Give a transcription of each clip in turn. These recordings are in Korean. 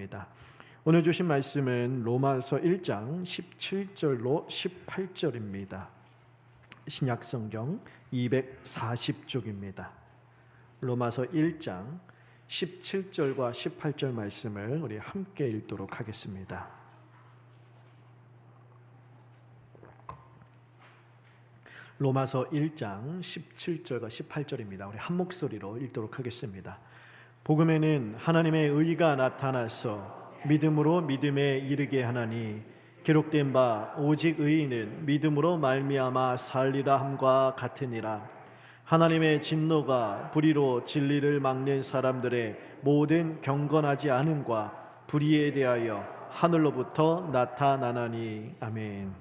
하겠습니다. 오늘 주신 말씀은 로마서 1장 17절로 18절입니다. 신약성경 240쪽입니다. 로마서 1장 17절과 18절 말씀을 우리 함께 읽도록 하겠습니다. 로마서 1장 17절과 18절입니다. 우리 한 목소리로 읽도록 하겠습니다. 복음에는 하나님의 의가 나타나서 믿음으로 믿음에 이르게 하나니 기록된 바 오직 의인은 믿음으로 말미암아 살리라 함과 같으니라. 하나님의 진노가 불의로 진리를 막는 사람들의 모든 경건하지 않음과 불의에 대하여 하늘로부터 나타나나니. 아멘.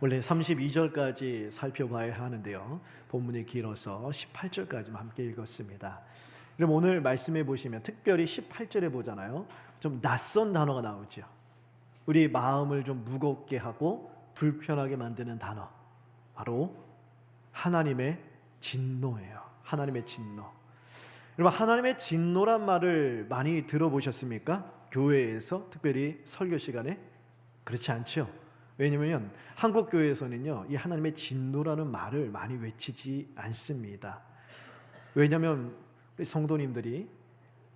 원래 32절까지 살펴봐야 하는데요, 본문이 길어서 18절까지만 함께 읽었습니다. 그럼 오늘 말씀해 보시면 특별히 18절에 보잖아요, 좀 낯선 단어가 나오죠. 우리 마음을 좀 무겁게 하고 불편하게 만드는 단어, 바로 하나님의 진노예요. 하나님의 진노. 여러분, 하나님의 진노란 말을 많이 들어보셨습니까? 교회에서, 특별히 설교 시간에? 그렇지 않죠. 왜냐하면 한국 교회에서는요, 이 하나님의 진노라는 말을 많이 외치지 않습니다. 왜냐하면 우리 성도님들이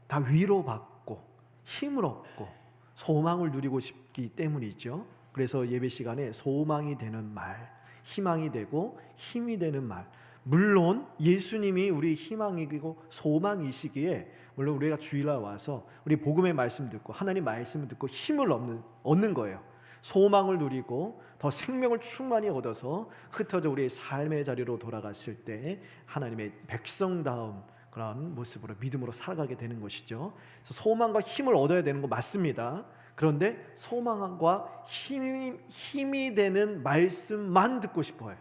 다 위로받고 힘을 얻고 소망을 누리고 싶기 때문이죠. 그래서 예배 시간에 소망이 되는 말, 희망이 되고 힘이 되는 말, 물론 예수님이 우리 희망이고 소망이시기에 물론 우리가 주일날 와서 우리 복음의 말씀 듣고 하나님 말씀을 듣고 힘을 얻는 거예요. 소망을 누리고 더 생명을 충만히 얻어서 흩어져 우리의 삶의 자리로 돌아갔을 때 하나님의 백성다운 그런 모습으로 믿음으로 살아가게 되는 것이죠. 그래서 소망과 힘을 얻어야 되는 거 맞습니다. 그런데 소망과 힘이 되는 말씀만 듣고 싶어요.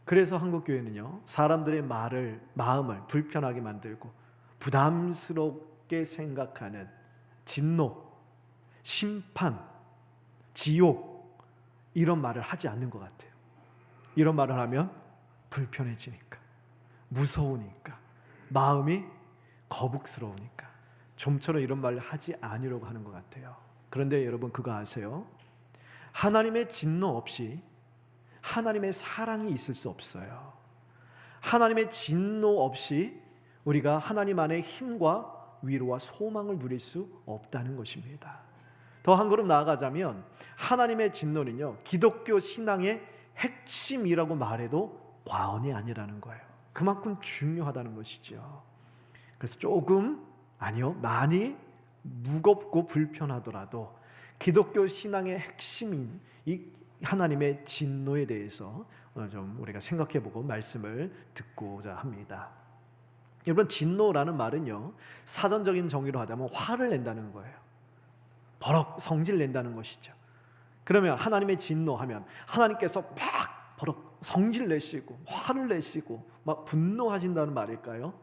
그래서 한국교회는요, 사람들의 마음을 불편하게 만들고 부담스럽게 생각하는 진노, 심판, 지옥, 이런 말을 하지 않는 것 같아요. 이런 말을 하면 불편해지니까, 무서우니까, 마음이 거북스러우니까 좀처럼 이런 말을 하지 않으려고 하는 것 같아요. 그런데 여러분, 그거 아세요? 하나님의 진노 없이 하나님의 사랑이 있을 수 없어요. 하나님의 진노 없이 우리가 하나님 안에 힘과 위로와 소망을 누릴 수 없다는 것입니다. 더 한 걸음 나아가자면 하나님의 진노는요, 기독교 신앙의 핵심이라고 말해도 과언이 아니라는 거예요. 그만큼 중요하다는 것이죠. 그래서 많이 무겁고 불편하더라도 기독교 신앙의 핵심인 이 하나님의 진노에 대해서 좀 우리가 생각해보고 말씀을 듣고자 합니다. 여러분, 진노라는 말은요, 사전적인 정의로 하자면 화를 낸다는 거예요. 버럭 성질 낸다는 것이죠. 그러면 하나님의 진노하면 하나님께서 막 버럭 성질 내시고 화를 내시고 막 분노하신다는 말일까요?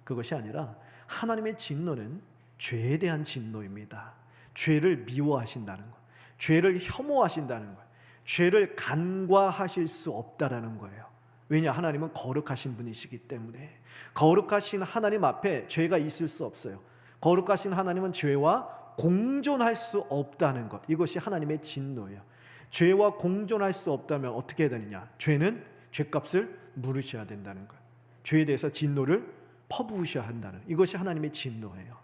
그것이 아니라 하나님의 진노는 죄에 대한 진노입니다. 죄를 미워하신다는 것, 죄를 혐오하신다는 것, 죄를 간과하실 수 없다라는 거예요. 왜냐? 하나님은 거룩하신 분이시기 때문에. 거룩하신 하나님 앞에 죄가 있을 수 없어요. 거룩하신 하나님은 죄와 공존할 수 없다는 것, 이것이 하나님의 진노예요. 죄와 공존할 수 없다면 어떻게 해야 되느냐? 죄는 죄값을 물으셔야 된다는 거예요. 죄에 대해서 진노를 퍼부으셔야 한다는, 이것이 하나님의 진노예요.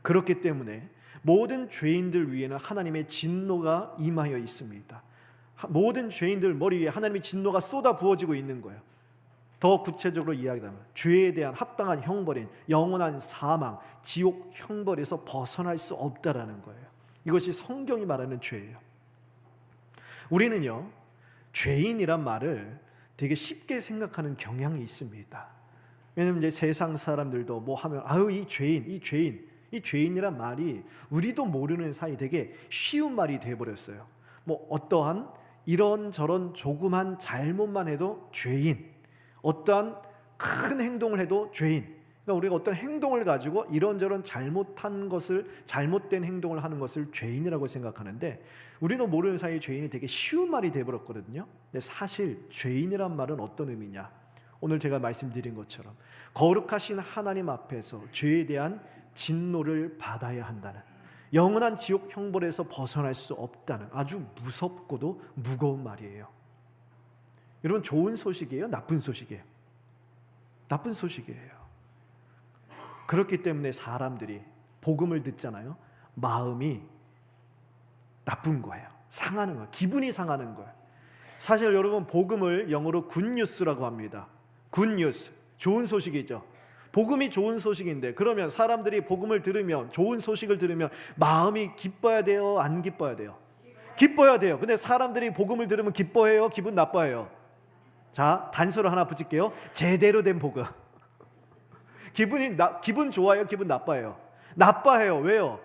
그렇기 때문에 모든 죄인들 위에는 하나님의 진노가 임하여 있습니다. 모든 죄인들 머리 위에 하나님의 진노가 쏟아 부어지고 있는 거예요. 더 구체적으로 이야기하면 죄에 대한 합당한 형벌인 영원한 사망, 지옥 형벌에서 벗어날 수 없다라는 거예요. 이것이 성경이 말하는 죄예요. 우리는요, 죄인이란 말을 되게 쉽게 생각하는 경향이 있습니다. 왜냐하면 이제 세상 사람들도 뭐 하면 이 죄인이란 말이 우리도 모르는 사이 되게 쉬운 말이 돼버렸어요. 뭐 어떠한 이런저런 조그만 잘못만 해도 죄인, 어떠한 큰 행동을 해도 죄인. 그러니까 우리가 어떤 행동을 가지고 이런저런 잘못된 행동을 하는 것을 죄인이라고 생각하는데, 우리도 모르는 사이에 죄인이 되게 쉬운 말이 되어버렸거든요. 근데 사실 죄인이란 말은 어떤 의미냐? 오늘 제가 말씀드린 것처럼 거룩하신 하나님 앞에서 죄에 대한 진노를 받아야 한다는, 영원한 지옥 형벌에서 벗어날 수 없다는 아주 무섭고도 무거운 말이에요. 여러분, 좋은 소식이에요? 나쁜 소식이에요? 나쁜 소식이에요. 그렇기 때문에 사람들이 복음을 듣잖아요. 마음이 나쁜 거예요. 상하는 거예요. 기분이 상하는 거예요. 사실 여러분, 복음을 영어로 굿뉴스라고 합니다. 굿뉴스, 좋은 소식이죠. 복음이 좋은 소식인데, 그러면 사람들이 복음을 들으면, 좋은 소식을 들으면 마음이 기뻐야 돼요? 안 기뻐야 돼요? 기뻐야 돼요. 근데 사람들이 복음을 들으면 기뻐해요? 기분 나빠해요? 자, 단서를 하나 붙일게요. 제대로 된 복음. 기분 좋아요? 기분 나빠해요? 나빠해요. 왜요?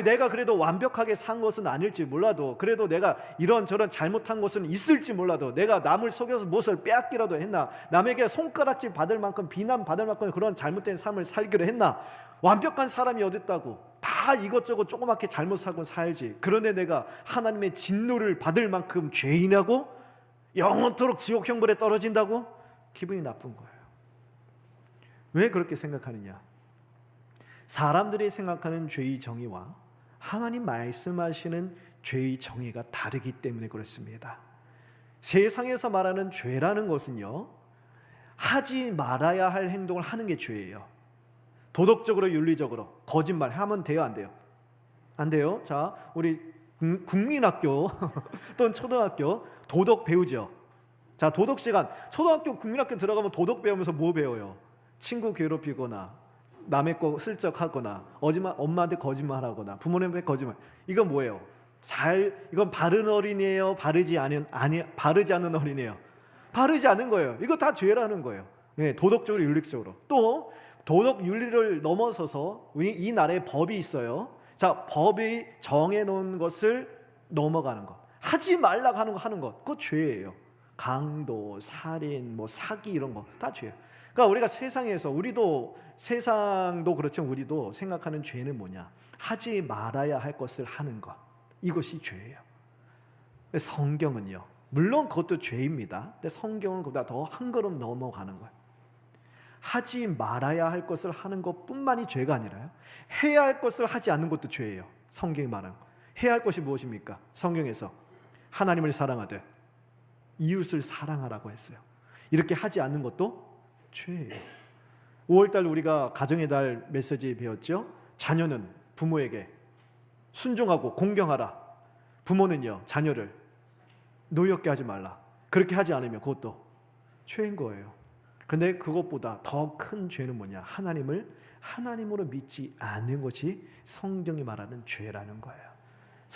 내가 그래도 완벽하게 산 것은 아닐지 몰라도, 그래도 내가 이런저런 잘못한 것은 있을지 몰라도, 내가 남을 속여서 무엇을 빼앗기라도 했나, 남에게 손가락질 받을 만큼, 비난받을 만큼 그런 잘못된 삶을 살기로 했나, 완벽한 사람이 어딨다고, 다 이것저것 조그맣게 잘못 살고 살지, 그런데 내가 하나님의 진노를 받을 만큼 죄인하고 영원토록 지옥 형벌에 떨어진다고? 기분이 나쁜 거예요. 왜 그렇게 생각하느냐? 사람들이 생각하는 죄의 정의와 하나님 말씀하시는 죄의 정의가 다르기 때문에 그렇습니다. 세상에서 말하는 죄라는 것은요, 하지 말아야 할 행동을 하는 게 죄예요. 도덕적으로, 윤리적으로 거짓말 하면 돼요, 안 돼요? 안 돼요. 자, 우리 국민학교 또는 초등학교 도덕 배우죠. 자, 도덕 시간, 초등학교 국민학교 들어가면 도덕 배우면서 뭐 배워요? 친구 괴롭히거나, 남의 거 슬쩍 하거나, 엄마한테 거짓말하거나, 부모님한테 거짓말. 이건 뭐예요? 이건 바른 어린이에요? 바르지 않은 어린이에요? 바르지 않은 거예요. 이거 다 죄라는 거예요. 네, 도덕적으로, 윤리적으로. 또 도덕 윤리를 넘어서서 이 나라에 법이 있어요. 자, 법이 정해놓은 것을 넘어가는 것, 하지 말라고 하는 것, 그거 죄예요. 강도, 살인, 사기 이런 거 다 죄예요. 그러니까 우리가 세상도 그렇지만 우리도 생각하는 죄는 뭐냐? 하지 말아야 할 것을 하는 것, 이것이 죄예요. 성경은요, 물론 그것도 죄입니다. 근데 성경은 그보다 더 한 걸음 넘어가는 거예요. 하지 말아야 할 것을 하는 것뿐만이 죄가 아니라요, 해야 할 것을 하지 않는 것도 죄예요. 성경이 말하는 거. 해야 할 것이 무엇입니까? 성경에서 하나님을 사랑하되 이웃을 사랑하라고 했어요. 이렇게 하지 않는 것도 죄예요. 5월달 우리가 가정의 달 메시지 배웠죠. 자녀는 부모에게 순종하고 공경하라. 부모는요, 자녀를 노엽게 하지 말라. 그렇게 하지 않으면 그것도 죄인 거예요. 근데 그것보다 더 큰 죄는 뭐냐? 하나님으로 믿지 않는 것이 성경이 말하는 죄라는 거예요.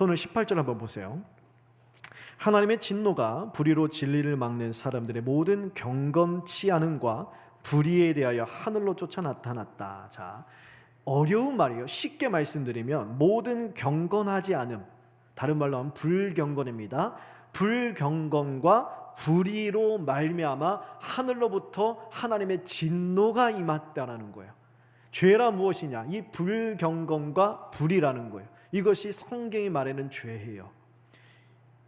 오늘 18절 한번 보세요. 하나님의 진노가 불의로 진리를 막는 사람들의 모든 경건치 않음과 불의에 대하여 하늘로 쫓아 나타났다. 자, 어려운 말이에요. 쉽게 말씀드리면 모든 경건하지 않음, 다른 말로 하면 불경건입니다. 불경건과 불의로 말미암아 하늘로부터 하나님의 진노가 임했다라는 거예요. 죄라 무엇이냐? 이 불경건과 불의라는 거예요. 이것이 성경이 말하는 죄예요.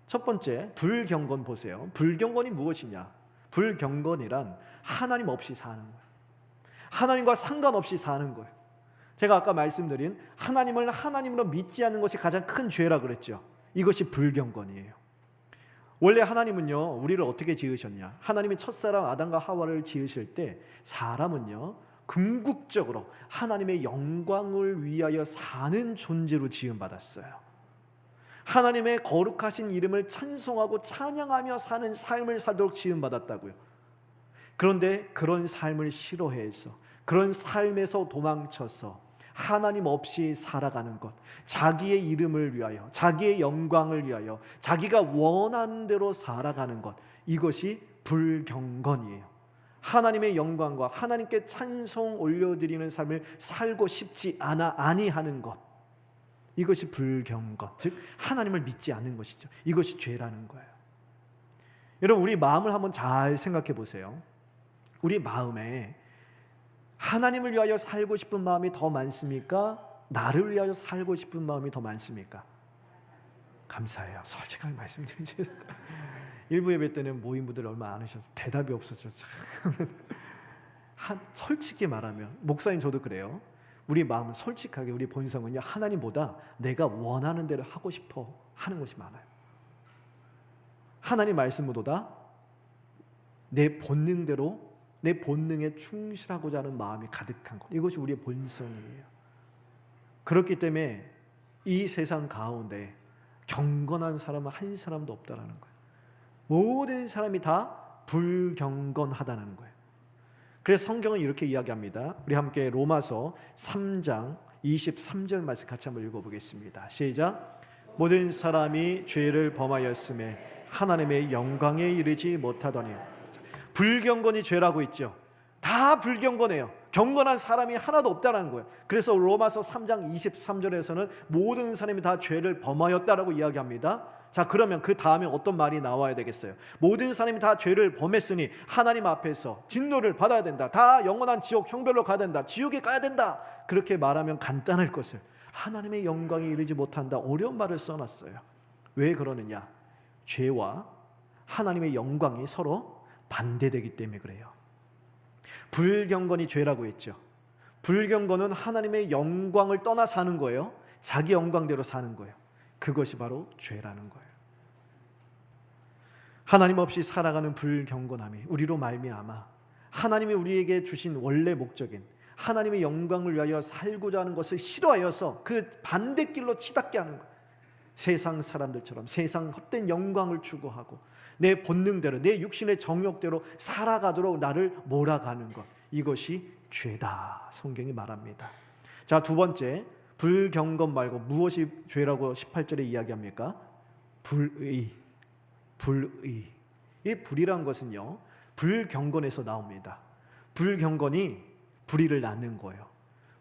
첫 번째, 불경건 보세요. 불경건이 무엇이냐? 불경건이란 하나님 없이 사는 거예요. 하나님과 상관없이 사는 거예요. 제가 아까 말씀드린 하나님을 하나님으로 믿지 않는 것이 가장 큰 죄라 그랬죠. 이것이 불경건이에요. 원래 하나님은요, 우리를 어떻게 지으셨냐? 하나님이 첫사람 아담과 하와를 지으실 때 사람은요, 궁극적으로 하나님의 영광을 위하여 사는 존재로 지음받았어요. 하나님의 거룩하신 이름을 찬송하고 찬양하며 사는 삶을 살도록 지음받았다고요. 그런데 그런 삶을 싫어해서, 그런 삶에서 도망쳐서 하나님 없이 살아가는 것, 자기의 이름을 위하여, 자기의 영광을 위하여, 자기가 원하는 대로 살아가는 것, 이것이 불경건이에요. 하나님의 영광과 하나님께 찬송 올려드리는 삶을 살고 싶지 아니하는 것, 이것이 불경건, 즉 하나님을 믿지 않는 것이죠. 이것이 죄라는 거예요. 여러분, 우리 마음을 한번 잘 생각해 보세요. 우리 마음에 하나님을 위하여 살고 싶은 마음이 더 많습니까? 나를 위하여 살고 싶은 마음이 더 많습니까? 감사해요. 솔직하게 말씀드리죠. 일부 예배 때는 모임분들 얼마 안 하셔서 대답이 없었죠. 솔직히 말하면 목사님 저도 그래요. 우리 마음은 솔직하게 우리 본성은요, 하나님보다 내가 원하는 대로 하고 싶어 하는 것이 많아요. 하나님 말씀보다 내 본능대로, 내 본능에 충실하고자 하는 마음이 가득한 것, 이것이 우리의 본성이에요. 그렇기 때문에 이 세상 가운데 경건한 사람은 한 사람도 없다라는 거예요. 모든 사람이 다 불경건하다는 거예요. 그래서 성경은 이렇게 이야기합니다. 우리 함께 로마서 3장 23절 말씀 같이 한번 읽어보겠습니다. 시작. 모든 사람이 죄를 범하였음에 하나님의 영광에 이르지 못하더니. 불경건이 죄라고 있죠. 다 불경건해요. 경건한 사람이 하나도 없다는 거예요. 그래서 로마서 3장 23절에서는 모든 사람이 다 죄를 범하였다라고 이야기합니다. 자, 그러면 그 다음에 어떤 말이 나와야 되겠어요? 모든 사람이 다 죄를 범했으니 하나님 앞에서 진노를 받아야 된다. 다 영원한 지옥 형벌로 가야 된다. 지옥에 가야 된다. 그렇게 말하면 간단할 것을 하나님의 영광에 이르지 못한다. 어려운 말을 써놨어요. 왜 그러느냐? 죄와 하나님의 영광이 서로 반대되기 때문에 그래요. 불경건이 죄라고 했죠. 불경건은 하나님의 영광을 떠나 사는 거예요. 자기 영광대로 사는 거예요. 그것이 바로 죄라는 거예요. 하나님 없이 살아가는 불경건함이 우리로 말미암아 하나님이 우리에게 주신 원래 목적인 하나님의 영광을 위하여 살고자 하는 것을 싫어하여서 그 반대길로 치닫게 하는 거예요. 세상 사람들처럼 세상 헛된 영광을 추구하고 내 본능대로, 내 육신의 정욕대로 살아가도록 나를 몰아가는 것, 이것이 죄다, 성경이 말합니다. 자, 두 번째, 불경건 말고 무엇이 죄라고 18절에 이야기합니까? 불의. 이 불이란 것은요, 불경건에서 나옵니다. 불경건이 불의를 낳는 거예요.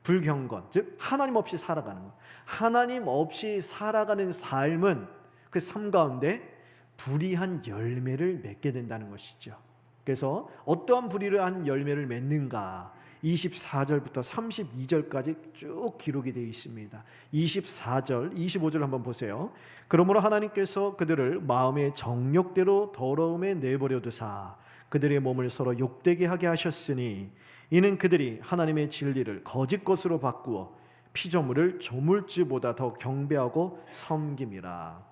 불경건, 즉 하나님 없이 살아가는 것. 하나님 없이 살아가는 삶은 그 삶 가운데 불의한 열매를 맺게 된다는 것이죠. 그래서 어떠한 불의한 열매를 맺는가? 24절부터 32절까지 쭉 기록이 되어 있습니다. 24절, 25절 한번 보세요. 그러므로 하나님께서 그들을 마음의 정욕대로 더러움에 내버려 두사 그들의 몸을 서로 욕되게 하게 하셨으니 이는 그들이 하나님의 진리를 거짓 것으로 바꾸어 피조물을 조물주보다 더 경배하고 섬김이라.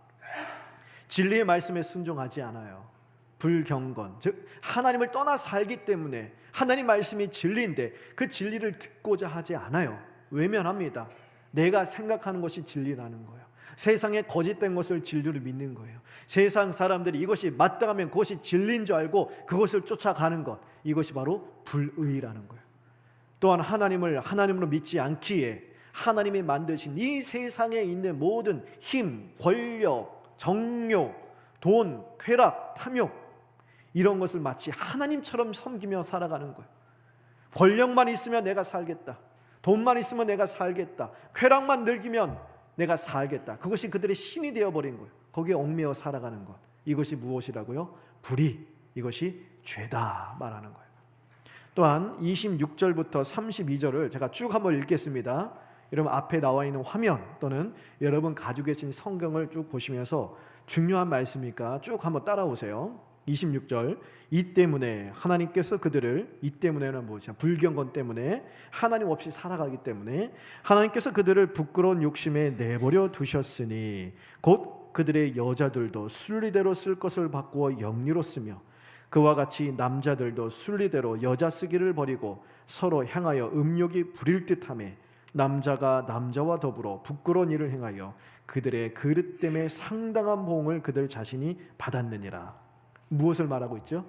진리의 말씀에 순종하지 않아요. 불경건, 즉 하나님을 떠나 살기 때문에 하나님 말씀이 진리인데 그 진리를 듣고자 하지 않아요. 외면합니다. 내가 생각하는 것이 진리라는 거예요. 세상에 거짓된 것을 진리로 믿는 거예요. 세상 사람들이 이것이 마땅하면 그것이 진리인 줄 알고 그것을 쫓아가는 것, 이것이 바로 불의라는 거예요. 또한 하나님을 하나님으로 믿지 않기에 하나님이 만드신 이 세상에 있는 모든 힘, 권력, 정욕, 돈, 쾌락, 탐욕, 이런 것을 마치 하나님처럼 섬기며 살아가는 거예요. 권력만 있으면 내가 살겠다. 돈만 있으면 내가 살겠다. 쾌락만 늘기면 내가 살겠다. 그것이 그들의 신이 되어버린 거예요. 거기에 얽매여 살아가는 것, 이것이 무엇이라고요? 불의, 이것이 죄다 말하는 거예요. 또한 26절부터 32절을 제가 쭉 한번 읽겠습니다. 여러분 앞에 나와 있는 화면 또는 여러분 가지고 계신 성경을 쭉 보시면서 중요한 말씀이니까 쭉 한번 따라오세요. 26절, 이 때문에 하나님께서 그들을, 이 때문에는 무엇이야? 불경건 때문에, 하나님 없이 살아가기 때문에 하나님께서 그들을 부끄러운 욕심에 내버려 두셨으니 곧 그들의 여자들도 순리대로 쓸 것을 바꾸어 영리로 쓰며 그와 같이 남자들도 순리대로 여자 쓰기를 버리고 서로 향하여 음욕이 부릴 듯하며 남자가 남자와 더불어 부끄러운 일을 행하여 그들의 그릇 때문에 상당한 보응을 그들 자신이 받았느니라. 무엇을 말하고 있죠?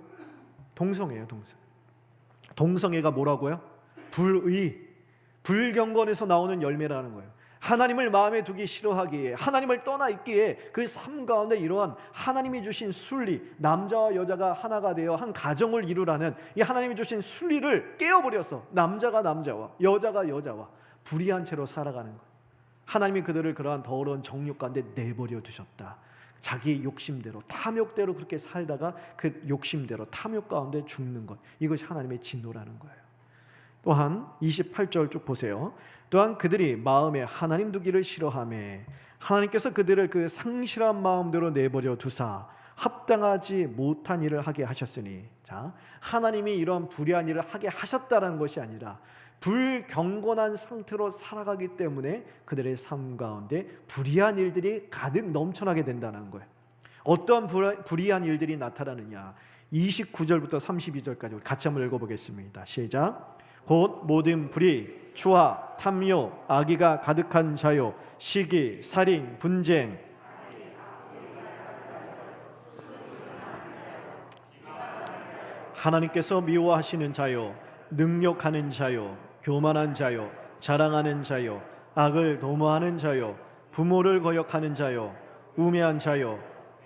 동성애예요. 동성애가 뭐라고요? 불의, 불경건에서 나오는 열매라는 거예요. 하나님을 마음에 두기 싫어하기에, 하나님을 떠나 있기에 그 삶 가운데 이러한 하나님이 주신 순리, 남자와 여자가 하나가 되어 한 가정을 이루라는 이 하나님이 주신 순리를 깨어버려서 남자가 남자와 여자가 여자와 불의한 채로 살아가는 거예요. 하나님이 그들을 그러한 더러운 정욕 가운데 내버려 두셨다. 자기 욕심대로, 탐욕대로 그렇게 살다가 그 욕심대로 탐욕 가운데 죽는 것, 이것이 하나님의 진노라는 거예요. 또한 28절 쭉 보세요. 또한 그들이 마음에 하나님 두기를 싫어하며 하나님께서 그들을 그 상실한 마음대로 내버려 두사 합당하지 못한 일을 하게 하셨으니, 자, 하나님이 이런 불의한 일을 하게 하셨다는 것이 아니라 불경건한 상태로 살아가기 때문에 그들의 삶 가운데 불의한 일들이 가득 넘쳐나게 된다는 거예요. 어떤 불의한 일들이 나타나느냐, 29절부터 32절까지 같이 한번 읽어보겠습니다. 시작. 곧 모든 불의, 추와, 탐욕, 악의가 가득한 자요, 시기, 살인, 분쟁, 하나님께서 미워하시는 자요, 능욕하는 자요, 교만한 자요, 자랑하는 자요, 악을 도모하는 자요, 부모를 거역하는 자요, 우매한 자요,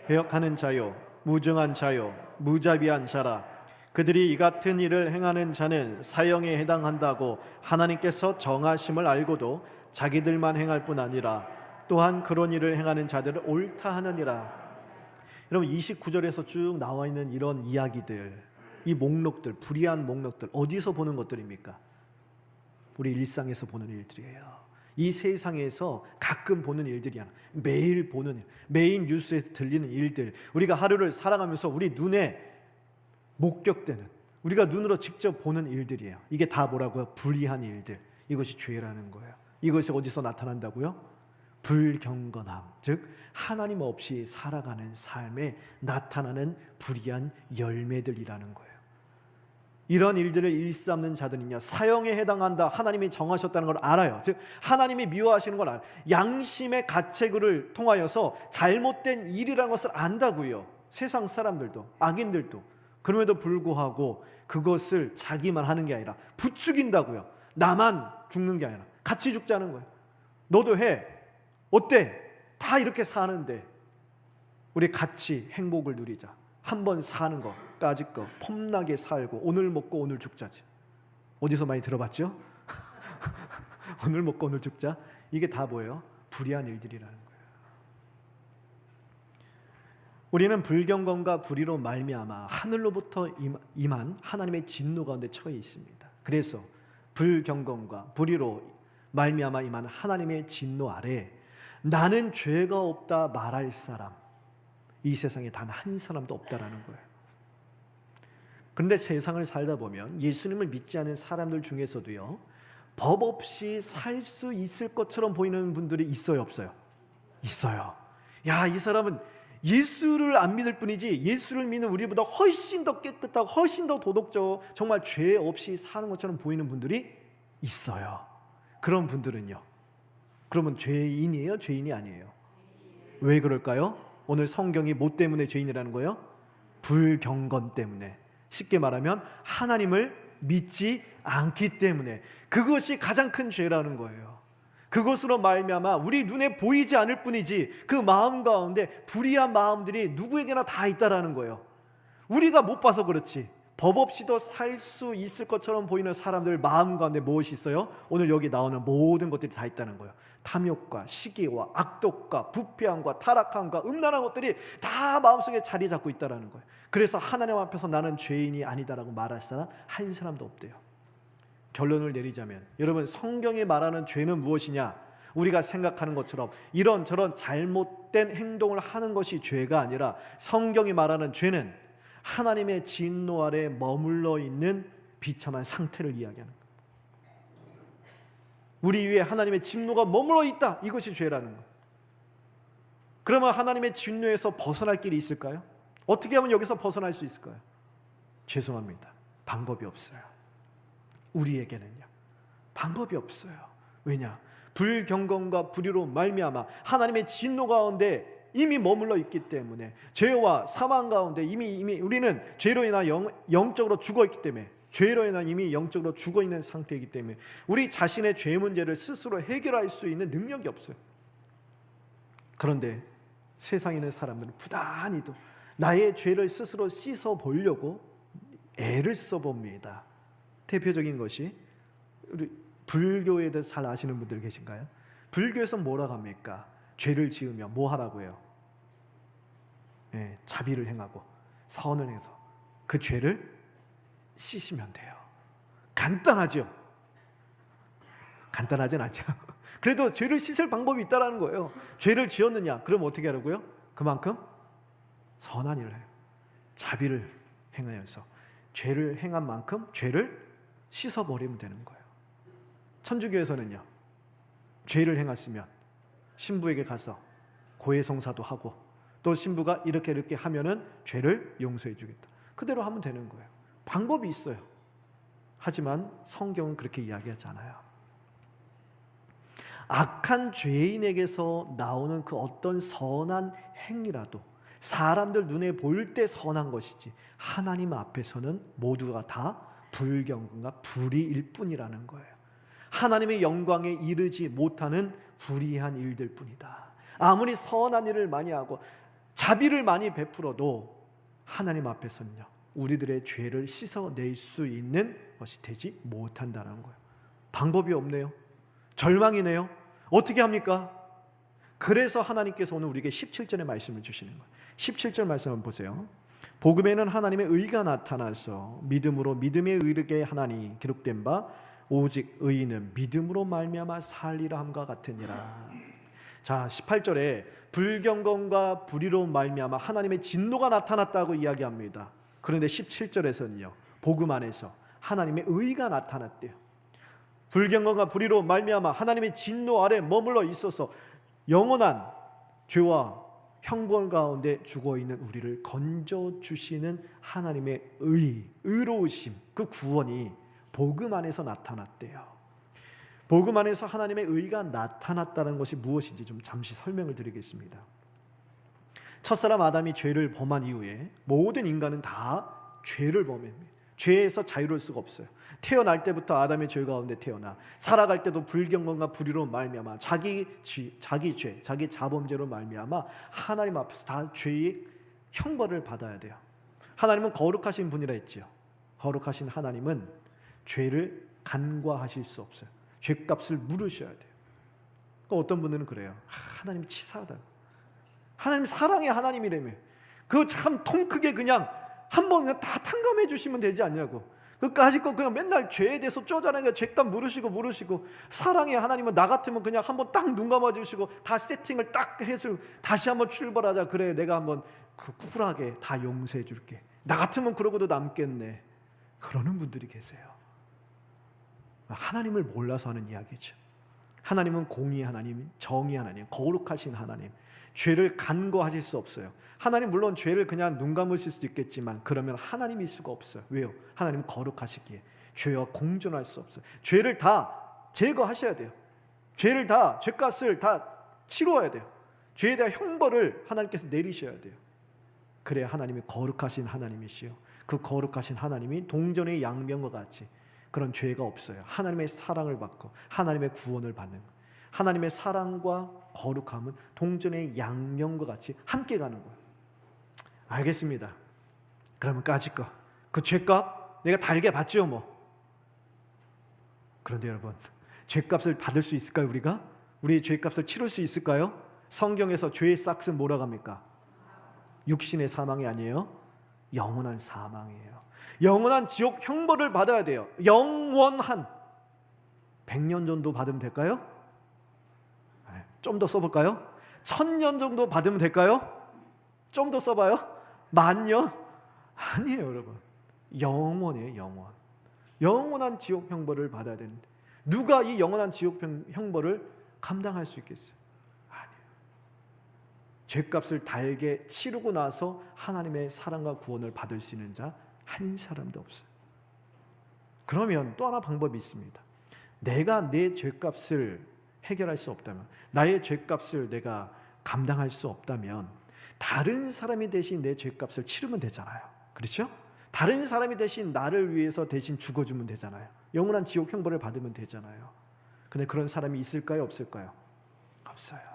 배역하는 자요, 무정한 자요, 무자비한 자라. 그들이 이 같은 일을 행하는 자는 사형에 해당한다고 하나님께서 정하심을 알고도 자기들만 행할 뿐 아니라 또한 그런 일을 행하는 자들을 옳다 하느니라. 여러분, 29절에서 쭉 나와 있는 이런 이야기들, 이 목록들, 불의한 목록들, 어디서 보는 것들입니까? 우리 일상에서 보는 일들이에요. 이 세상에서 가끔 보는 일들이 아니라 매일 보는 일, 매일 뉴스에서 들리는 일들, 우리가 하루를 살아가면서 우리 눈에 목격되는, 우리가 눈으로 직접 보는 일들이에요. 이게 다 뭐라고요? 불의한 일들. 이것이 죄라는 거예요. 이것이 어디서 나타난다고요? 불경건함, 즉 하나님 없이 살아가는 삶에 나타나는 불의한 열매들이라는 거예요. 이런 일들을 일삼는 자들은요, 사형에 해당한다, 하나님이 정하셨다는 걸 알아요. 즉 하나님이 미워하시는 걸 알아요. 양심의 가책을 통하여서 잘못된 일이라는 것을 안다고요. 세상 사람들도, 악인들도. 그럼에도 불구하고 그것을 자기만 하는 게 아니라 부추긴다고요. 나만 죽는 게 아니라 같이 죽자는 거예요. 너도 해. 어때? 다 이렇게 사는데 우리 같이 행복을 누리자. 한번 사는 거까지 거 폼나게 살고 오늘 먹고 오늘 죽자지. 어디서 많이 들어봤죠? 오늘 먹고 오늘 죽자. 이게 다 뭐예요? 불의한 일들이라는 거예요. 우리는 불경건과 불의로 말미암아 하늘로부터 임한 하나님의 진노 가운데 처해 있습니다. 그래서 불경건과 불의로 말미암아 임한 하나님의 진노 아래 나는 죄가 없다 말할 사람, 이 세상에 단 한 사람도 없다라는 거예요. 그런데 세상을 살다 보면 예수님을 믿지 않은 사람들 중에서도요, 법 없이 살 수 있을 것처럼 보이는 분들이 있어요, 없어요? 있어요. 야, 이 사람은 예수를 안 믿을 뿐이지 예수를 믿는 우리보다 훨씬 더 깨끗하고 훨씬 더 도덕적, 정말 죄 없이 사는 것처럼 보이는 분들이 있어요. 그런 분들은요, 그러면 죄인이에요? 죄인이 아니에요? 왜 그럴까요? 오늘 성경이 뭐 때문에 죄인이라는 거예요? 불경건 때문에. 쉽게 말하면 하나님을 믿지 않기 때문에. 그것이 가장 큰 죄라는 거예요. 그것으로 말미암아 우리 눈에 보이지 않을 뿐이지 그 마음 가운데 불의한 마음들이 누구에게나 다 있다라는 거예요. 우리가 못 봐서 그렇지 법 없이도 살 수 있을 것처럼 보이는 사람들 마음 가운데 무엇이 있어요? 오늘 여기 나오는 모든 것들이 다 있다는 거예요. 탐욕과 시기와 악독과 부패함과 타락함과 음란한 것들이 다 마음속에 자리 잡고 있다는 거예요. 그래서 하나님 앞에서 나는 죄인이 아니다라고 말할 사람 한 사람도 없대요. 결론을 내리자면 여러분, 성경이 말하는 죄는 무엇이냐? 우리가 생각하는 것처럼 이런저런 잘못된 행동을 하는 것이 죄가 아니라 성경이 말하는 죄는 하나님의 진노 아래 머물러 있는 비참한 상태를 이야기하는 거예요. 우리 위에 하나님의 진노가 머물러 있다, 이것이 죄라는 거예요. 그러면 하나님의 진노에서 벗어날 길이 있을까요? 어떻게 하면 여기서 벗어날 수 있을까요? 죄송합니다, 방법이 없어요. 우리에게는요, 방법이 없어요. 왜냐? 불경건과 불의로 말미암아 하나님의 진노 가운데 이미 머물러 있기 때문에, 죄와 사망 가운데 이미 우리는 죄로 인하 영적으로 죽어 있기 때문에, 죄로 인하 이미 영적으로 죽어 있는 상태이기 때문에 우리 자신의 죄 문제를 스스로 해결할 수 있는 능력이 없어요. 그런데 세상에 있는 사람들은 부단히도 나의 죄를 스스로 씻어 보려고 애를 써봅니다. 대표적인 것이 우리 불교에 대해서 잘 아시는 분들 계신가요? 불교에서 뭐라고 합니까? 죄를 지으면 뭐 하라고 해요? 자비를 행하고 사언을 해서 그 죄를 씻으면 돼요. 간단하죠? 간단하진 않죠. 그래도 죄를 씻을 방법이 있다는 거예요. 죄를 지었느냐? 그럼 어떻게 하라고요? 그만큼 선한 일을 해요. 자비를 행하여서 죄를 행한 만큼 죄를 씻어버리면 되는 거예요. 천주교에서는요, 죄를 행했으면 신부에게 가서 고해성사도 하고, 또 신부가 이렇게 하면은 죄를 용서해 주겠다, 그대로 하면 되는 거예요. 방법이 있어요. 하지만 성경은 그렇게 이야기하지 않아요. 악한 죄인에게서 나오는 그 어떤 선한 행위라도 사람들 눈에 보일 때 선한 것이지, 하나님 앞에서는 모두가 다 불경건과 불의일 뿐이라는 거예요. 하나님의 영광에 이르지 못하는 불의한 일들 뿐이다. 아무리 선한 일을 많이 하고 자비를 많이 베풀어도 하나님 앞에서는요, 우리들의 죄를 씻어낼 수 있는 것이 되지 못한다는 거예요. 방법이 없네요. 절망이네요. 어떻게 합니까? 그래서 하나님께서 오늘 우리에게 17절의 말씀을 주시는 거예요. 17절 말씀 한번 보세요. 복음에는 하나님의 의가 나타나서 믿음으로 믿음에 이르게 하나니 기록된 바 오직 의인은 믿음으로 말미암아 살리라 함과 같으니라. 자, 18절에 불경건과 불의로운 말미암아 하나님의 진노가 나타났다고 이야기합니다. 그런데 17절에서는요, 복음 안에서 하나님의 의가 나타났대요. 불경건과 불의로 말미암아 하나님의 진노 아래 머물러 있어서 영원한 죄와 형벌 가운데 죽어있는 우리를 건져주시는 하나님의 의로우심, 그 구원이 복음 안에서 나타났대요. 복음 안에서 하나님의 의가 나타났다는 것이 무엇인지 좀 잠시 설명을 드리겠습니다. 첫사람 아담이 죄를 범한 이후에 모든 인간은 다 죄를 범합니다. 죄에서 자유로울 수가 없어요. 태어날 때부터 아담의 죄 가운데 태어나 살아갈 때도 불경건과 불의로 말미암아 자기 죄, 자기 자범죄로 말미암아 하나님 앞에서 다 죄의 형벌을 받아야 돼요. 하나님은 거룩하신 분이라 했지요. 거룩하신 하나님은 죄를 간과하실 수 없어요. 죄값을 물으셔야 돼요. 어떤 분들은 그래요. 하나님 치사하다. 하나님 사랑의 하나님이라며. 그거 참 통 크게 그냥 한번 그냥 다 탕감해 주시면 되지 않냐고. 그까짓 거 그냥 맨날 죄에 대해서 쪼잔하게 죄값 물으시고 사랑의 하나님은 나 같으면 그냥 한번 딱 눈 감아 주시고 다 세팅을 딱 해서 다시 한번 출발하자. 그래, 내가 한번 쿨하게 다 용서해 줄게. 나 같으면 그러고도 남겠네. 그러는 분들이 계세요. 하나님을 몰라서 하는 이야기죠. 하나님은 공의 하나님, 정의 하나님, 거룩하신 하나님, 죄를 간과하실 수 없어요. 하나님 물론 죄를 그냥 눈 감으실 수도 있겠지만 그러면 하나님일 수가 없어요. 왜요? 하나님은 거룩하시기에 죄와 공존할 수 없어요. 죄를 다 제거하셔야 돼요. 죄를 다, 죄값을 다 치루어야 돼요. 죄에 대한 형벌을 하나님께서 내리셔야 돼요. 그래야 하나님이 거룩하신 하나님이시요, 그 거룩하신 하나님이 동전의 양면과 같이 그런 죄가 없어요. 하나님의 사랑을 받고 하나님의 구원을 받는 거예요. 하나님의 사랑과 거룩함은 동전의 양면과 같이 함께 가는 거예요. 알겠습니다. 그러면 까짓 거, 그 죄값 내가 달게 받죠 뭐. 그런데 여러분, 죄값을 받을 수 있을까요? 우리가? 우리의 죄값을 치를 수 있을까요? 성경에서 죄의 싹은 뭐라고 합니까? 육신의 사망이 아니에요. 영원한 사망이에요. 영원한 지옥 형벌을 받아야 돼요. 영원한 100년 정도 받으면 될까요? 좀 더 써볼까요? 1000년 정도 받으면 될까요? 좀 더 써봐요? 10,000년? 아니에요, 여러분. 영원이에요, 영원. 영원한 지옥 형벌을 받아야 되는데 누가 이 영원한 지옥 형벌을 감당할 수 있겠어요? 아니에요. 죄값을 달게 치르고 나서 하나님의 사랑과 구원을 받을 수 있는 자 한 사람도 없어요. 그러면 또 하나 방법이 있습니다. 내가 내 죄값을 해결할 수 없다면, 나의 죄값을 내가 감당할 수 없다면 다른 사람이 대신 내 죄값을 치르면 되잖아요. 그렇죠? 다른 사람이 대신 나를 위해서 대신 죽어주면 되잖아요. 영원한 지옥 형벌을 받으면 되잖아요. 근데 그런 사람이 있을까요? 없을까요? 없어요.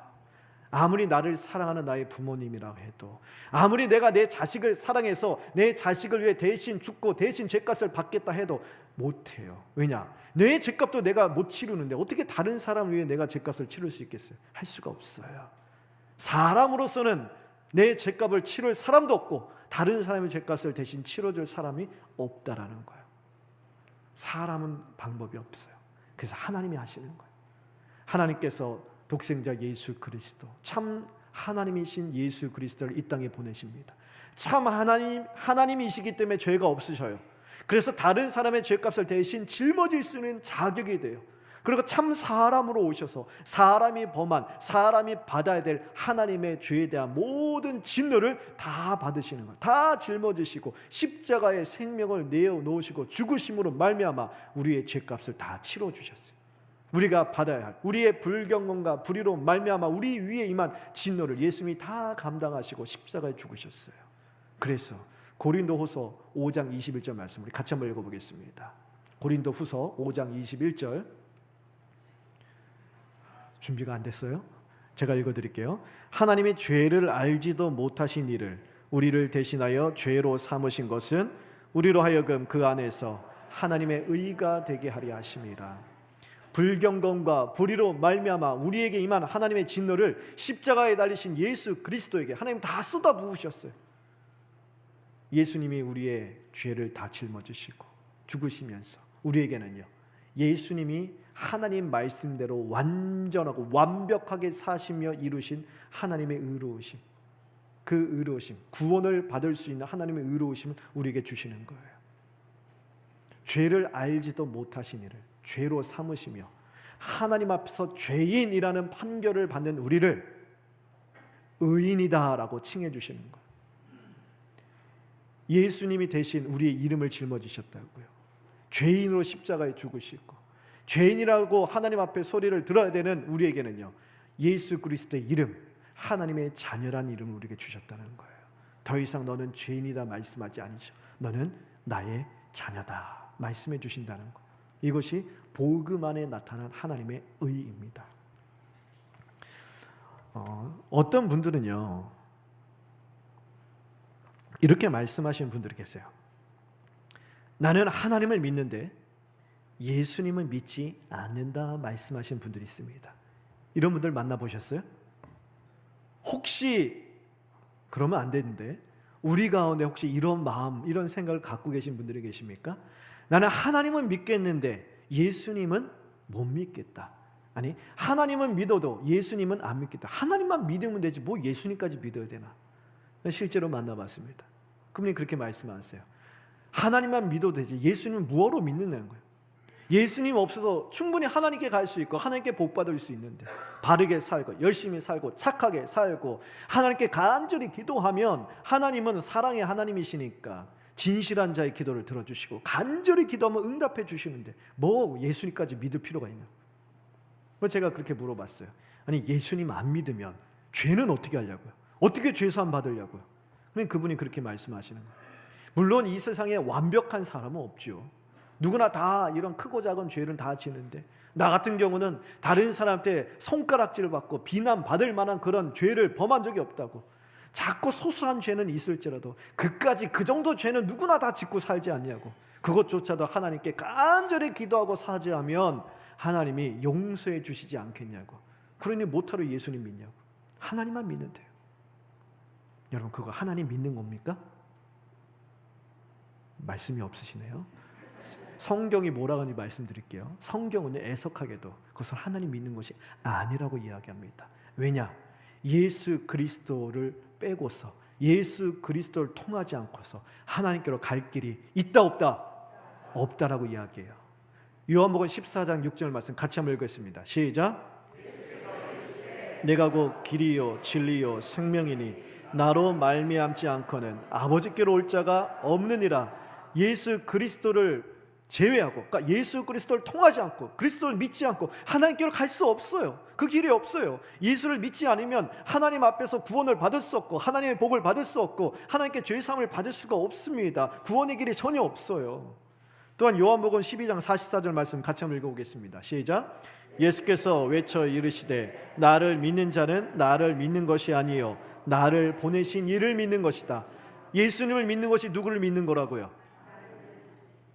아무리 나를 사랑하는 나의 부모님이라고 해도, 아무리 내가 내 자식을 사랑해서 내 자식을 위해 대신 죽고 대신 죄값을 받겠다 해도 못해요. 왜냐? 내 죄값도 내가 못 치르는데 어떻게 다른 사람을 위해 내가 죄값을 치를 수 있겠어요? 할 수가 없어요. 사람으로서는 내 죄값을 치를 사람도 없고 다른 사람의 죄값을 대신 치러줄 사람이 없다라는 거예요. 사람은 방법이 없어요. 그래서 하나님이 하시는 거예요. 하나님께서 독생자 예수 그리스도, 참 하나님이신 예수 그리스도를 이 땅에 보내십니다. 참 하나님이시기 때문에 죄가 없으셔요. 그래서 다른 사람의 죄값을 대신 짊어질 수 있는 자격이 돼요. 그리고 참 사람으로 오셔서 사람이 범한, 사람이 받아야 될 하나님의 죄에 대한 모든 진노를 다 받으시는 거예요. 다 짊어지시고 십자가에 생명을 내어놓으시고 죽으심으로 말미암아 우리의 죄값을 다 치러주셨어요. 우리가 받아야 할 우리의 불경건과 불의로 말미암아 우리 위에 임한 진노를 예수님이 다 감당하시고 십자가에 죽으셨어요. 그래서 고린도후서 5장 21절 말씀 우리 같이 한번 읽어보겠습니다. 고린도후서 5장 21절 준비가 안 됐어요? 제가 읽어드릴게요. 하나님이 죄를 알지도 못하신 이를 우리를 대신하여 죄로 삼으신 것은 우리로 하여금 그 안에서 하나님의 의가 되게 하려 하심이라. 불경건과 불의로 말미암아 우리에게 임한 하나님의 진노를 십자가에 달리신 예수 그리스도에게 하나님 다 쏟아부으셨어요. 예수님이 우리의 죄를 다 짊어지시고 죽으시면서 우리에게는요, 예수님이 하나님 말씀대로 완전하고 완벽하게 사시며 이루신 하나님의 의로우심, 그 의로우심, 구원을 받을 수 있는 하나님의 의로우심을 우리에게 주시는 거예요. 죄를 알지도 못하신 이를 죄로 삼으시며 하나님 앞에서 죄인이라는 판결을 받는 우리를 의인이다라고 칭해 주시는 거예요. 예수님이 대신 우리의 이름을 짊어지셨다고요. 죄인으로 십자가에 죽으시고 죄인이라고 하나님 앞에 소리를 들어야 되는 우리에게는요, 예수 그리스도의 이름, 하나님의 자녀란 이름을 우리에게 주셨다는 거예요. 더 이상 너는 죄인이다 말씀하지 않으셔. 너는 나의 자녀다 말씀해 주신다는 것. 이것이 복음 안에 나타난 하나님의 의입니다. 어떤 분들은요, 이렇게 말씀하시는 분들이 계세요. 나는 하나님을 믿는데 예수님을 믿지 않는다 말씀하시는 분들이 있습니다. 이런 분들 만나보셨어요? 혹시 그러면 안 되는데 우리 가운데 혹시 이런 마음, 이런 생각을 갖고 계신 분들이 계십니까? 나는 하나님은 믿겠는데 예수님은 못 믿겠다. 아니, 하나님은 믿어도 예수님은 안 믿겠다. 하나님만 믿으면 되지 뭐 예수님까지 믿어야 되나? 실제로 만나봤습니다. 그분이 그렇게 말씀하세요. 하나님만 믿어도 되지 예수님은 무엇으로 믿는다는 거예요. 예수님 없어서 충분히 하나님께 갈 수 있고 하나님께 복 받을 수 있는데, 바르게 살고 열심히 살고 착하게 살고 하나님께 간절히 기도하면 하나님은 사랑의 하나님이시니까 진실한 자의 기도를 들어주시고 간절히 기도하면 응답해 주시는데 뭐 예수님까지 믿을 필요가 있나? 제가 그렇게 물어봤어요. 아니, 예수님 안 믿으면 죄는 어떻게 하려고요? 어떻게 죄사함 받으려고요? 그분이 그렇게 말씀하시는 거예요. 물론 이 세상에 완벽한 사람은 없죠. 누구나 다 이런 크고 작은 죄를 다 지는데, 나 같은 경우는 다른 사람한테 손가락질을 받고 비난받을 만한 그런 죄를 범한 적이 없다고. 자꾸 소소한 죄는 있을지라도 그까지 그 정도 죄는 누구나 다 짓고 살지 않냐고. 그것조차도 하나님께 간절히 기도하고 사죄하면 하나님이 용서해 주시지 않겠냐고. 그러니 못하러 예수님 믿냐고. 하나님만 믿는데요. 여러분, 그거 하나님 믿는 겁니까? 말씀이 없으시네요. 성경이 뭐라고 하는지 말씀드릴게요. 성경은 애석하게도 그것은 하나님 믿는 것이 아니라고 이야기합니다. 왜냐? 예수 그리스도를 빼고서, 예수 그리스도를 통하지 않고서 하나님께로 갈 길이 있다 없다? 없다라고 이야기해요. 요한복음 14장 6절 말씀 같이 한번 읽겠습니다. 시작. 내가 곧 길이요 진리요 생명이니 나로 말미암지 않고는 아버지께로 올 자가 없느니라. 예수 그리스도를 제외하고, 그러니까 예수 그리스도를 통하지 않고 그리스도를 믿지 않고 하나님께로 갈 수 없어요. 그 길이 없어요. 예수를 믿지 않으면 하나님 앞에서 구원을 받을 수 없고 하나님의 복을 받을 수 없고 하나님께 죄사함을 받을 수가 없습니다. 구원의 길이 전혀 없어요. 또한 요한복음 12장 44절 말씀 같이 한번 읽어보겠습니다. 시작. 예수께서 외쳐 이르시되 나를 믿는 자는 나를 믿는 것이 아니요 나를 보내신 이를 믿는 것이다. 예수님을 믿는 것이 누구를 믿는 거라고요?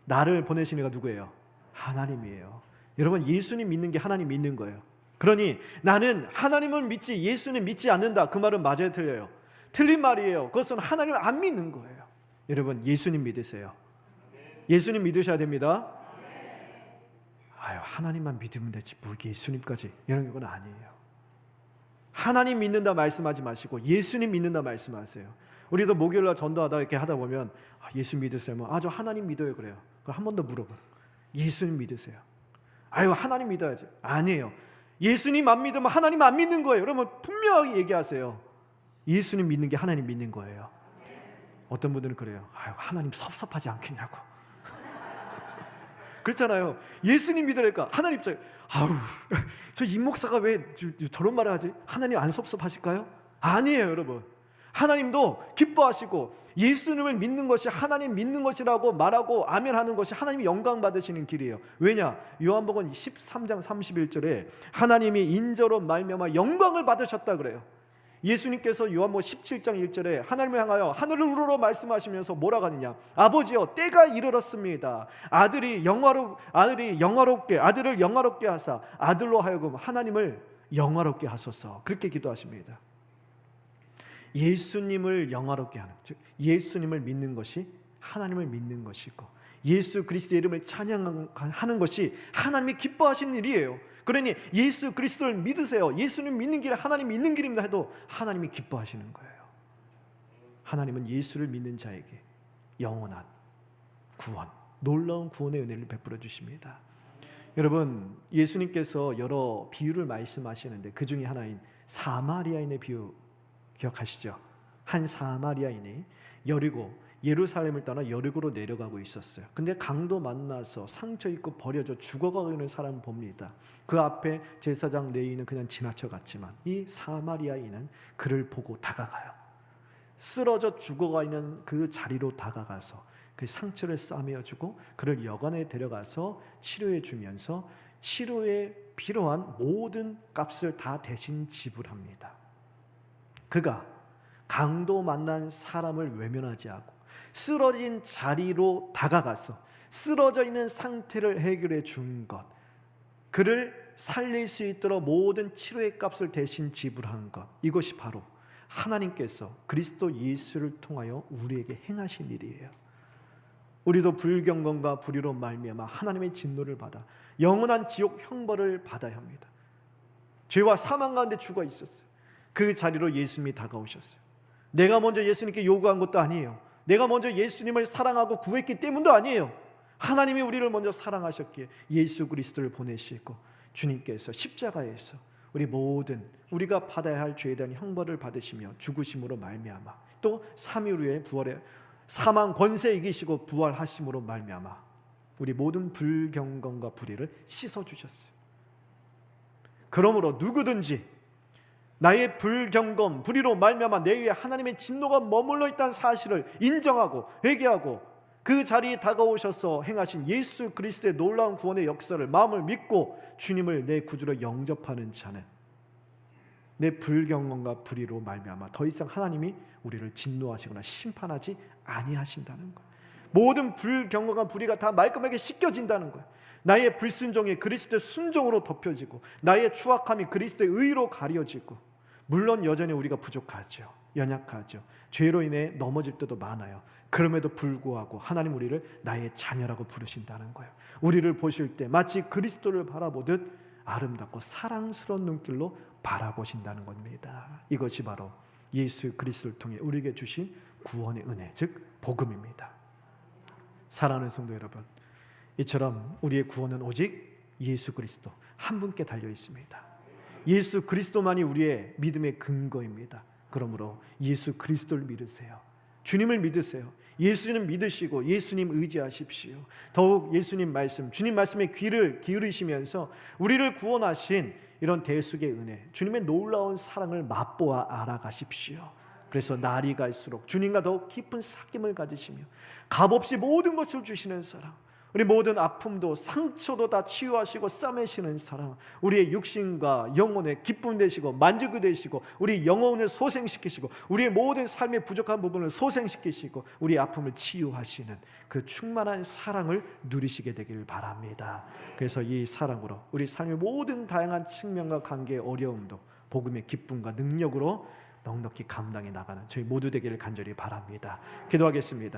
나를 보내신 이가 누구예요? 하나님이에요. 여러분, 예수님 믿는 게 하나님 믿는 거예요. 그러니 나는 하나님을 믿지 예수님 믿지 않는다, 그 말은 맞아요, 틀려요? 틀린 말이에요. 그것은 하나님을 안 믿는 거예요. 여러분, 예수님 믿으세요. 예수님 믿으셔야 됩니다. 아유, 하나님만 믿으면 되지 뭐 예수님까지, 이런 건 아니에요. 하나님 믿는다 말씀하지 마시고 예수님 믿는다 말씀하세요. 우리도 목요일날 전도하다 이렇게 하다 보면 예수 믿으세요? 저 하나님 믿어요 그래요. 그럼 한 번 더 물어봐요. 예수님 믿으세요? 아유, 하나님 믿어야지. 아니에요. 예수님 안 믿으면 하나님 안 믿는 거예요. 그러면 분명하게 얘기하세요. 예수님 믿는 게 하나님 믿는 거예요. 어떤 분들은 그래요. 아유, 하나님 섭섭하지 않겠냐고. 그렇잖아요. 예수님 믿으니까 하나님 입장에 아우, 저 임 목사가 왜 저런 말을 하지? 하나님 안 섭섭하실까요? 아니에요, 여러분. 하나님도 기뻐하시고 예수님을 믿는 것이 하나님 믿는 것이라고 말하고 아멘하는 것이 하나님이 영광 받으시는 길이에요. 왜냐? 요한복음 13장 31절에 하나님이 인자로 말미암아 영광을 받으셨다 그래요. 예수님께서 요한복음 17장 1절에 하나님을 향하여 하늘을 우러러 말씀하시면서 뭐라고 하느냐? 아버지여, 때가 이르렀습니다. 아들을 영화롭게 하사 아들로 하여금 하나님을 영화롭게 하소서. 그렇게 기도하십니다. 예수님을 영화롭게 하는, 즉 예수님을 믿는 것이 하나님을 믿는 것이고 예수 그리스도의 이름을 찬양하는 것이 하나님이 기뻐하시는 일이에요. 그러니 예수 그리스도를 믿으세요. 예수님 믿는 길이 하나님 믿는 길입니다 해도 하나님이 기뻐하시는 거예요. 하나님은 예수를 믿는 자에게 영원한 구원, 놀라운 구원의 은혜를 베풀어 주십니다. 여러분, 예수님께서 여러 비유를 말씀하시는데 그 중에 하나인 사마리아인의 비유 기억하시죠? 한 사마리아인이 예루살렘을 떠나 여리고로 내려가고 있었어요. 근데 강도 만나서 상처 입고 버려져 죽어가고 있는 사람을 봅니다. 그 앞에 제사장 레위인은 그냥 지나쳐 갔지만 이 사마리아인은 그를 보고 다가가요. 쓰러져 죽어가 있는 그 자리로 다가가서 그 상처를 싸매어주고 그를 여관에 데려가서 치료해 주면서 치료에 필요한 모든 값을 다 대신 지불합니다. 그가 강도 만난 사람을 외면하지 않고 쓰러진 자리로 다가가서 쓰러져 있는 상태를 해결해 준 것, 그를 살릴 수 있도록 모든 치료의 값을 대신 지불한 것, 이것이 바로 하나님께서 그리스도 예수를 통하여 우리에게 행하신 일이에요. 우리도 불경건과 불의로 말미암아 하나님의 진노를 받아 영원한 지옥 형벌을 받아야 합니다. 죄와 사망 가운데 죽어 있었어요. 그 자리로 예수님이 다가오셨어요. 내가 먼저 예수님께 요구한 것도 아니에요. 내가 먼저 예수님을 사랑하고 구했기 때문도 아니에요. 하나님이 우리를 먼저 사랑하셨기에 예수 그리스도를 보내시고 주님께서 십자가에서 우리가 받아야 할 죄에 대한 형벌을 받으시며 죽으심으로 말미암아 또 3일 후에 부활해 사망 권세 이기시고 부활하심으로 말미암아 우리 모든 불경건과 불의를 씻어주셨어요. 그러므로 누구든지 나의 불경건, 불의로 말미암아 내 위에 하나님의 진노가 머물러 있다는 사실을 인정하고 회개하고 그 자리에 다가오셔서 행하신 예수 그리스도의 놀라운 구원의 역사를 마음을 믿고 주님을 내 구주로 영접하는 자는 내 불경건과 불의로 말미암아 더 이상 하나님이 우리를 진노하시거나 심판하지 아니하신다는 거예요. 모든 불경건과 불의가 다 말끔하게 씻겨진다는 거예요. 나의 불순종이 그리스도의 순종으로 덮여지고 나의 추악함이 그리스도의 의로 가려지고, 물론 여전히 우리가 부족하죠. 연약하죠. 죄로 인해 넘어질 때도 많아요. 그럼에도 불구하고 하나님 우리를 나의 자녀라고 부르신다는 거예요. 우리를 보실 때 마치 그리스도를 바라보듯 아름답고 사랑스러운 눈길로 바라보신다는 겁니다. 이것이 바로 예수 그리스도를 통해 우리에게 주신 구원의 은혜, 즉 복음입니다. 사랑하는 성도 여러분, 이처럼 우리의 구원은 오직 예수 그리스도 한 분께 달려 있습니다. 예수 그리스도만이 우리의 믿음의 근거입니다. 그러므로 예수 그리스도를 믿으세요. 주님을 믿으세요. 예수님 믿으시고 예수님 의지하십시오. 더욱 예수님 말씀, 주님 말씀에 귀를 기울이시면서 우리를 구원하신 이런 대속의 은혜, 주님의 놀라운 사랑을 맛보아 알아가십시오. 그래서 날이 갈수록 주님과 더욱 깊은 사귐을 가지시며 값없이 모든 것을 주시는 사랑, 우리 모든 아픔도 상처도 다 치유하시고 싸매시는 사랑, 우리의 육신과 영혼의 기쁨 되시고 만족이 되시고 우리 영혼을 소생시키시고 우리의 모든 삶의 부족한 부분을 소생시키시고 우리의 아픔을 치유하시는 그 충만한 사랑을 누리시게 되기를 바랍니다. 그래서 이 사랑으로 우리 삶의 모든 다양한 측면과 관계의 어려움도 복음의 기쁨과 능력으로 넉넉히 감당해 나가는 저희 모두 되기를 간절히 바랍니다. 기도하겠습니다.